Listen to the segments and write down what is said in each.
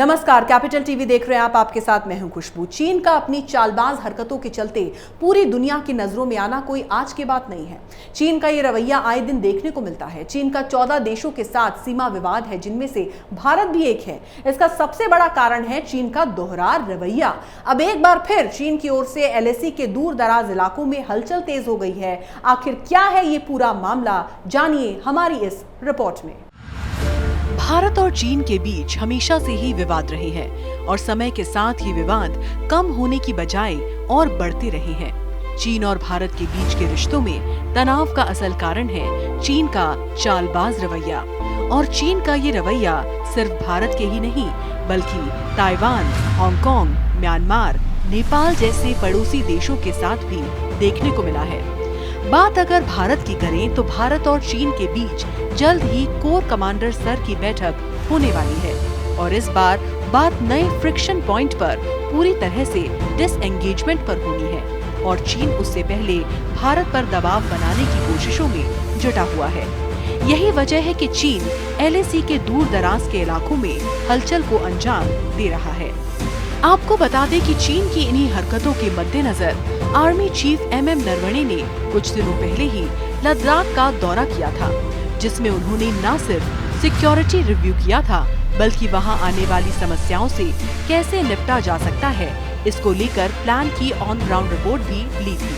नमस्कार, capital TV देख रहे हैं आप। आपके साथ मैं हूं खुशबू। चीन का अपनी चालबाज हरकतों के चलते पूरी दुनिया की नजरों में आना कोई आज की बात नहीं है। चीन का ये रवैया आए दिन देखने को मिलता है। चीन का 14 देशों के साथ सीमा विवाद है, जिनमें से भारत भी एक है। इसका सबसे बड़ा कारण है चीन का दोहरा रवैया। अब एक बार फिर चीन की ओर से LAC के दूर दराज इलाकों में हलचल तेज हो गई है। आखिर क्या है ये पूरा मामला, जानिए हमारी इस रिपोर्ट में। भारत और चीन के बीच हमेशा से ही विवाद रहे हैं और समय के साथ ये विवाद कम होने की बजाय और बढ़ते रहे हैं। चीन और भारत के बीच के रिश्तों में तनाव का असल कारण है चीन का चालबाज रवैया। और चीन का ये रवैया सिर्फ भारत के ही नहीं बल्कि ताइवान, हांगकांग, म्यांमार, नेपाल जैसे पड़ोसी देशों के साथ भी देखने को मिला है। बात अगर भारत की करें तो भारत और चीन के बीच जल्द ही कोर कमांडर स्तर की बैठक होने वाली है और इस बार बात नए फ्रिक्शन पॉइंट पर पूरी तरह से डिसएंगेजमेंट पर होनी है और चीन उससे पहले भारत पर दबाव बनाने की कोशिशों में जुटा हुआ है। यही वजह है कि चीन LAC के दूर दराज के इलाकों में हलचल को अंजाम दे रहा है। आपको बता दें कि चीन की इन्हीं हरकतों के मद्देनजर आर्मी चीफ MM नरवणे ने कुछ दिनों पहले ही लद्दाख का दौरा किया था, जिसमें उन्होंने न सिर्फ सिक्योरिटी रिव्यू किया था बल्कि वहां आने वाली समस्याओं से कैसे निपटा जा सकता है इसको लेकर प्लान की ऑन ग्राउंड रिपोर्ट भी ली थी।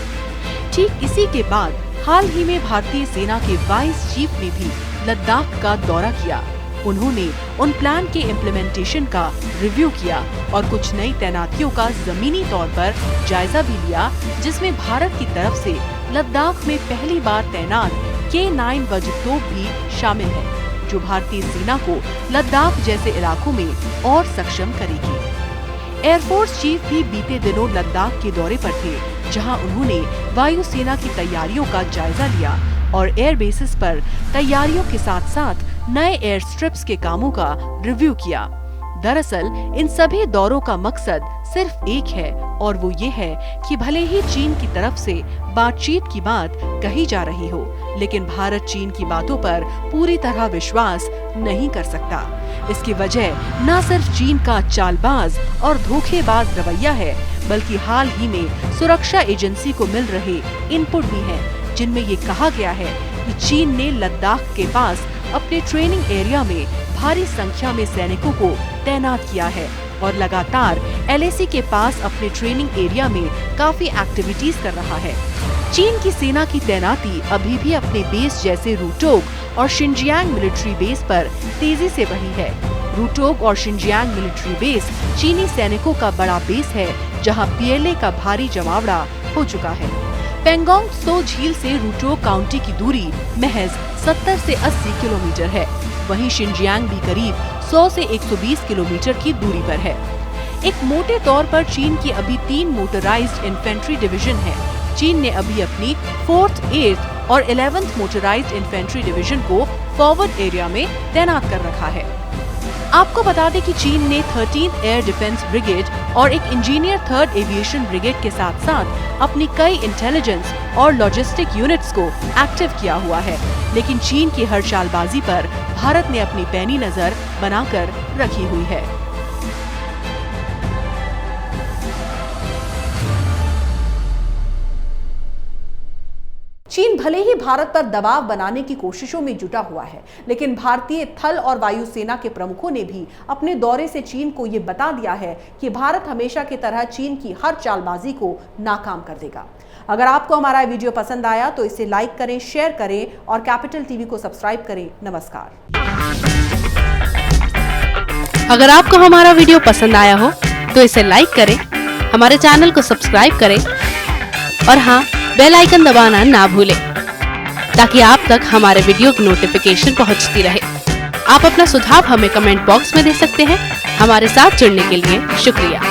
ठीक इसी के बाद हाल ही में भारतीय सेना के वाइस चीफ ने भी लद्दाख का दौरा किया। उन्होंने उन प्लान के इम्प्लीमेंटेशन का रिव्यू किया और कुछ नई तैनातियों का जमीनी तौर पर जायजा भी लिया, जिसमें भारत की तरफ से लद्दाख में पहली बार तैनात K9 वज्रतोप भी शामिल है, जो भारतीय सेना को लद्दाख जैसे इलाकों में और सक्षम करेगी। एयरफोर्स चीफ भी बीते दिनों लद्दाख के दौरे पर थे, जहां उन्होंने वायुसेना की तैयारियों का जायजा लिया और एयर बेसिस पर तैयारियों के साथ साथ नए एयर स्ट्रिप्स के कामों का रिव्यू किया। दरअसल इन सभी दौरों का मकसद सिर्फ एक है और वो ये है कि भले ही चीन की तरफ से बातचीत की बात कही जा रही हो, लेकिन भारत चीन की बातों पर पूरी तरह विश्वास नहीं कर सकता। इसकी वजह न सिर्फ चीन का चालबाज और धोखेबाज रवैया है, बल्कि हाल ही में सुरक्षा एजेंसी को मिल रहे इनपुट भी हैं, जिनमें ये कहा गया है कि चीन ने लद्दाख के पास अपने ट्रेनिंग एरिया में भारी संख्या में सैनिकों को तैनात किया है और लगातार LAC के पास अपने ट्रेनिंग एरिया में काफी एक्टिविटीज कर रहा है। चीन की सेना की तैनाती अभी भी अपने बेस जैसे रूटोग और शिनजियांग मिलिट्री बेस पर तेजी से बढ़ी है। रूटोग और शिनजियांग मिलिट्री बेस चीनी सैनिकों का बड़ा बेस है, जहां PLA का भारी जमावड़ा हो चुका है। पेंगोंग त्सो झील से रूटोग काउंटी की दूरी महज 70 से 80 किलोमीटर है। वहीं शिनजियांग भी करीब 100 से 120 किलोमीटर की दूरी पर है। एक मोटे तौर पर चीन की अभी 3 मोटराइज्ड इन्फेंट्री डिवीजन है। चीन ने अभी अपनी 4th, 8th और 11th मोटराइज्ड इन्फेंट्री डिवीजन को फॉरवर्ड एरिया में तैनात कर रखा है। आपको बता दें कि चीन ने 13th एयर डिफेंस ब्रिगेड और एक इंजीनियर 3rd एविएशन ब्रिगेड के साथ साथ अपनी कई इंटेलिजेंस और लॉजिस्टिक यूनिट्स को एक्टिव किया हुआ है, लेकिन चीन की हर चालबाजी पर भारत ने अपनी पैनी नजर बनाकर रखी हुई है। चीन भले ही भारत पर दबाव बनाने की कोशिशों में जुटा हुआ है, लेकिन भारतीय थल और वायुसेना के प्रमुखों ने भी अपने दौरे से चीन को ये बता दिया है कि भारत हमेशा की तरह चीन की हर चालबाजी को नाकाम कर देगा। अगर आपको हमारा वीडियो पसंद आया तो इसे लाइक करें, शेयर करें और कैपिटल टीवी को सब्सक्राइब करें। नमस्कार। अगर आपको हमारा वीडियो पसंद आया हो तो इसे लाइक करें, हमारे चैनल को सब्सक्राइब करें और हाँ, बेल आइकन दबाना ना भूलें ताकि आप तक हमारे वीडियो की नोटिफिकेशन पहुंचती रहे। आप अपना सुझाव हमें कमेंट बॉक्स में दे सकते हैं। हमारे साथ जुड़ने के लिए शुक्रिया।